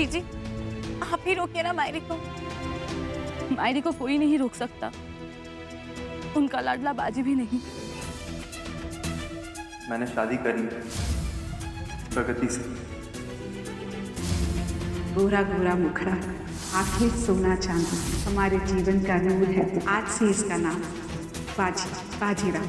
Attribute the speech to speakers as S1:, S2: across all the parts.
S1: जीजी, आप ही रोकिए ना मायरी को। मायरी को कोई नहीं रोक सकता, उनका लाडला बाजी भी नहीं।
S2: मैंने शादी करी प्रगति से।
S3: गोरा गोरा मुखड़ा, आंखें सोना चांदी, हमारे जीवन का नूर है। आज से इसका नाम बाजीराव।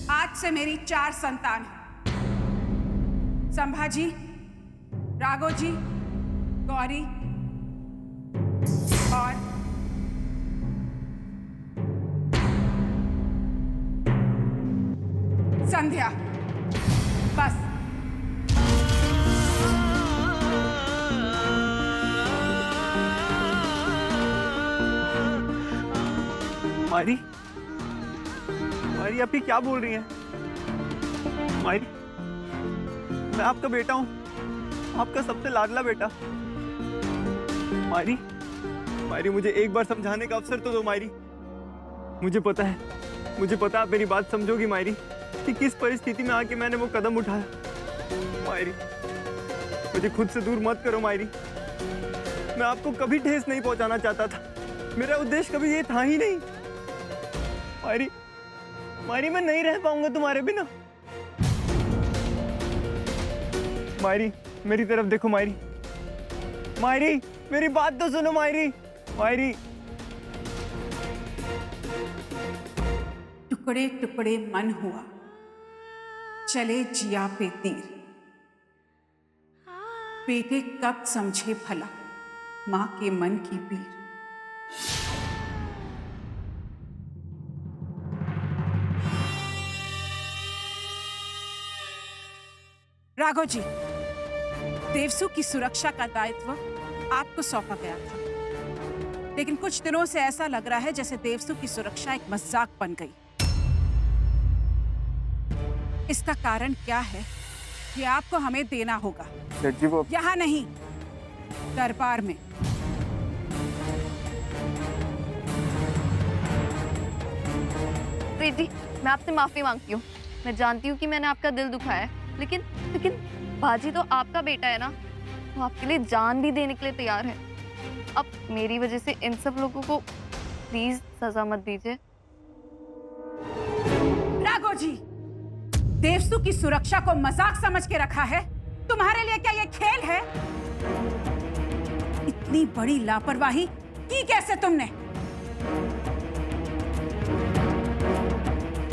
S3: आज से मेरी 4 संतान हैं। संभाजी, राघोजी, गौरी और संध्या। बस।
S2: मायरी, मायरी आप ये क्या बोल रही हैं? मायरी, मैं आपका बेटा हूं, आपका सबसे लाडला बेटा। मायरी, मायरी मुझे एक बार समझाने का अवसर तो दो मायरी। मुझे पता है आप मेरी बात समझोगी मायरी, कि किस परिस्थिति में आके मैंने वो कदम उठाया। मायरी, मुझे खुद से दूर मत करो मायरी। मैं आपको कभी ठेस नहीं पहुंचाना चाहता था, मेरा उद्देश्य कभी ये था ही नहीं। मायरी, मायरी मैं नहीं रह पाऊंगा तुम्हारे बिना। मायरी, मेरी तरफ देखो मायरी। मायरी, मेरी बात तो सुनो मायरी। मायरी।
S3: टुकड़े टुकड़े मन हुआ, चले जिया पे तीर। बेटे कब समझे भला मां के मन की पीर। राघव जी, देवसु की सुरक्षा का दायित्व आपको सौंपा गया था, लेकिन कुछ दिनों से ऐसा लग रहा है जैसे देवसु की सुरक्षा एक मजाक बन गई। इसका कारण क्या है, ये आपको हमें देना होगा।
S2: जी वो
S3: यहाँ नहीं, दरबार में।
S1: सेठ जी, मैं आपसे माफी मांगती हूँ। मैं जानती हूँ कि मैंने आपका दिल दुखाया है, लेकिन बाजी तो आपका बेटा है ना, वो आपके लिए जान भी देने के लिए तैयार है। अब मेरी वजह से इन सब लोगों को प्लीज सजा मत दीजिए।
S3: राघव जी, देवसु की सुरक्षा को मजाक समझ के रखा है? तुम्हारे लिए क्या ये खेल है? इतनी बड़ी लापरवाही की कैसे तुमने?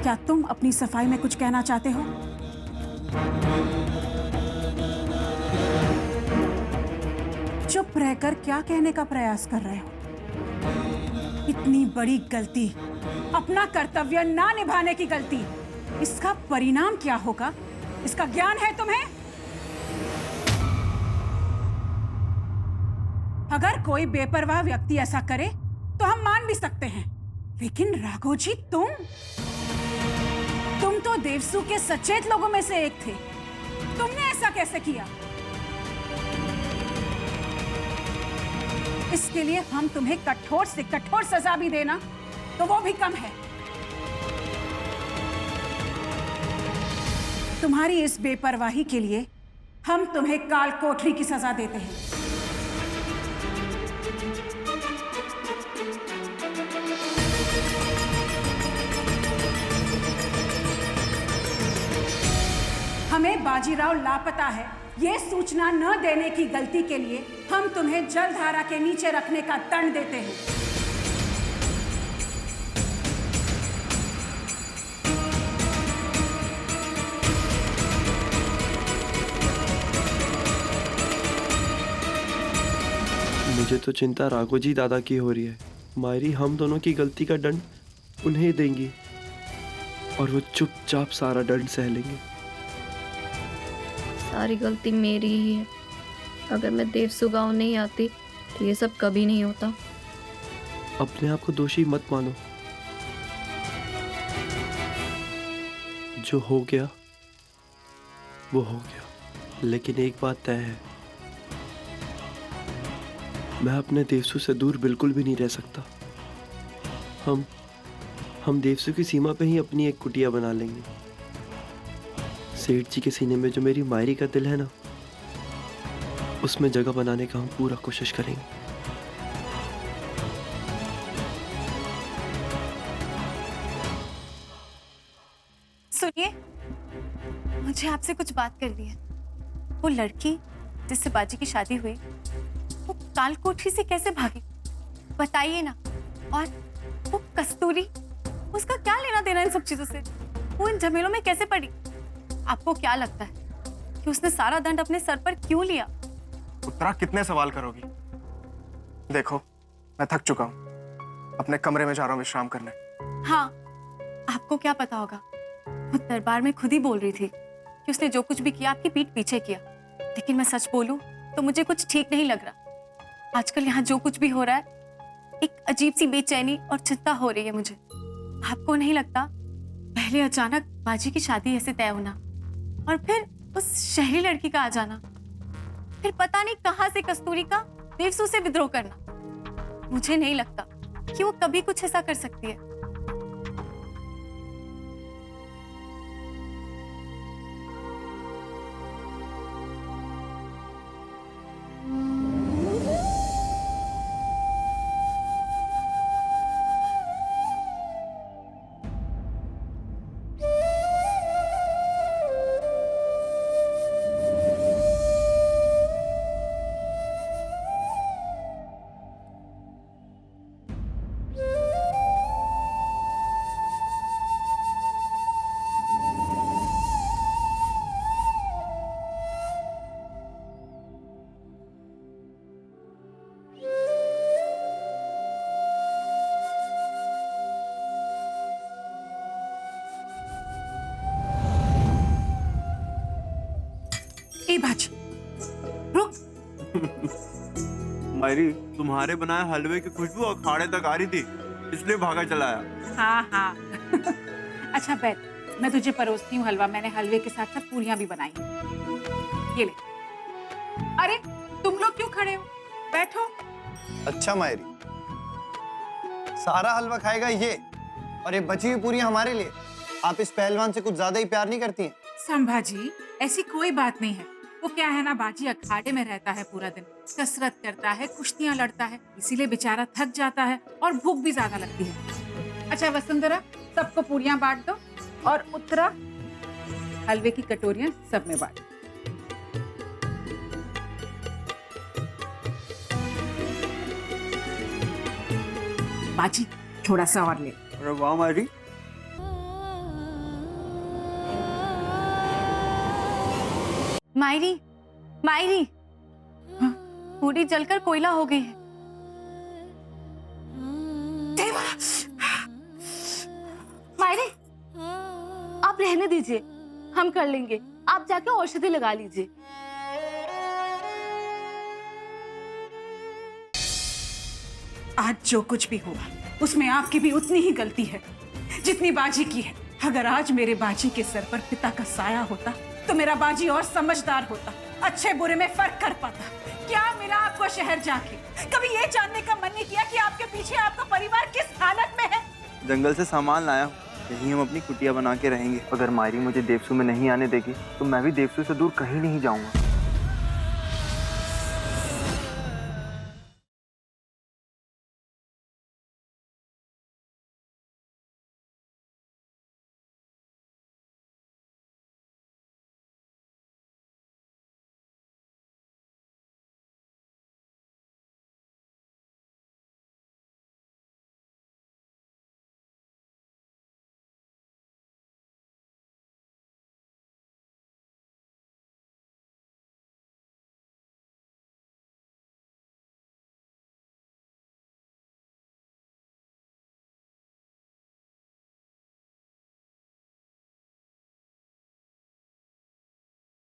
S3: क्या तुम अपनी सफाई में कुछ कहना चाहते हो? चुप रहकर क्या कहने का प्रयास कर रहे हो? इतनी बड़ी गलती, अपना कर्तव्य ना निभाने की गलती, इसका परिणाम क्या होगा, इसका ज्ञान है तुम्हें? अगर कोई बेपरवाह व्यक्ति ऐसा करे तो हम मान भी सकते हैं, लेकिन राघव जी तुम तो देवसु के सचेत लोगों में से एक थे। तुमने ऐसा कैसे किया? इसके लिए हम तुम्हें कठोर से कठोर सजा भी देना तो वो भी कम है। तुम्हारी इस बेपरवाही के लिए हम तुम्हें काल कोठरी की सजा देते हैं। हमें बाजीराव लापता है ये सूचना न देने की गलती के लिए हम तुम्हें जलधारा के नीचे रखने का दंड देते हैं।
S4: मुझे तो चिंता राघोजी दादा की हो रही है। मायरी हम दोनों की गलती का दंड उन्हें देंगी और वो चुपचाप सारा दंड सह लेंगे।
S1: सारी गलती मेरी ही है। अगर मैं देवसु गांव नहीं आती तो ये सब कभी नहीं होता।
S4: अपने आप को दोषी मत मानो। जो हो गया वो हो गया, लेकिन एक बात तय है, मैं अपने देवसु से दूर बिल्कुल भी नहीं रह सकता। हम देवसु की सीमा पे ही अपनी एक कुटिया बना लेंगे। सेठ जी के सीने में जो मेरी मायरी का दिल है ना, उसमें जगह बनाने का हम पूरा कोशिश करेंगे।
S3: सुनिए, मुझे आपसे कुछ बात करनी है। वो लड़की जिससे बाजी की शादी हुई, वो कालकोठी से कैसे भागी, बताइए ना। और वो कस्तूरी, उसका क्या लेना देना इन सब चीजों से? वो इन झमेलों में कैसे पड़ी? आपको क्या लगता है कि उसने सारा दंड अपने सर पर क्यों लिया?
S2: उत्तरा, कितने सवाल करोगी? देखो, मैं थक चुका हूँ, अपने कमरे में जा रहा हूँ विश्राम करने।
S3: हाँ, आपको क्या पता होगा, वो दरबार में खुद ही बोल रही थी कि उसने जो कुछ भी किया आपकी पीठ पीछे किया। लेकिन मैं सच बोलूं तो मुझे कुछ ठीक नहीं लग रहा। आजकल यहाँ जो कुछ भी हो रहा है, एक अजीब सी बेचैनी और चिंता हो रही है मुझे। आपको नहीं लगता, पहले अचानक बाजी की शादी ऐसे तय होना और फिर उस शहरी लड़की का आ जाना, फिर पता नहीं कहां से कस्तूरी का देवसु से विद्रोह करना, मुझे नहीं लगता कि वो कभी कुछ ऐसा कर सकती है। ए बाजी, रुक।
S2: मायरी, तुम्हारे बनाए हलवे की खुशबू अखाड़े तक आ रही थी, इसलिए भागा चला आया।
S3: हाँ हाँ। अच्छा बैठ, मैं तुझे परोसती हूँ हलवा। मैंने हलवे के साथ साथ पूरियां भी बनाई हैं। ये ले। अरे तुम लोग क्यों खड़े हो, बैठो।
S5: अच्छा मायरी, सारा हलवा खाएगा ये, और ये बची हुई पूरी हमारे लिए? आप इस पहलवान से कुछ ज्यादा ही प्यार नहीं करती हैं?
S3: संभाजी, ऐसी कोई बात नहीं है। वो क्या है ना, बाजी अखाड़े में रहता है पूरा दिन, कसरत करता है, कुश्तियां लड़ता है, इसीलिए बेचारा थक जाता है और भूख भी ज्यादा लगती है। अच्छा वसुंधरा, सबको पूरियां बांट दो, और उत्तरा हलवे की कटोरियां सब में बांट। बाजी थोड़ा सा और ले।
S2: अरे वाह मायरी,
S3: मायरी, मायरी, पूरी जलकर कोयला हो गई है।
S1: मायरे, आप रहने दीजिए, हम कर लेंगे। आप जाके औषधि लगा लीजिए।
S3: आज जो कुछ भी हुआ उसमें आपकी भी उतनी ही गलती है जितनी बाजी की है। अगर आज मेरे बाजी के सर पर पिता का साया होता तो मेरा बाजी और समझदार होता, अच्छे बुरे में फर्क कर पाता। क्या मिला आपको शहर जाके? कभी ये जानने का मन नहीं किया कि आपके पीछे आपका परिवार किस हालत में है?
S2: जंगल से सामान लाया हूँ, यहीं हम अपनी कुटिया बना के रहेंगे। अगर मायरी मुझे देवसु में नहीं आने देगी तो मैं भी देवसु से दूर कहीं नहीं जाऊंगा।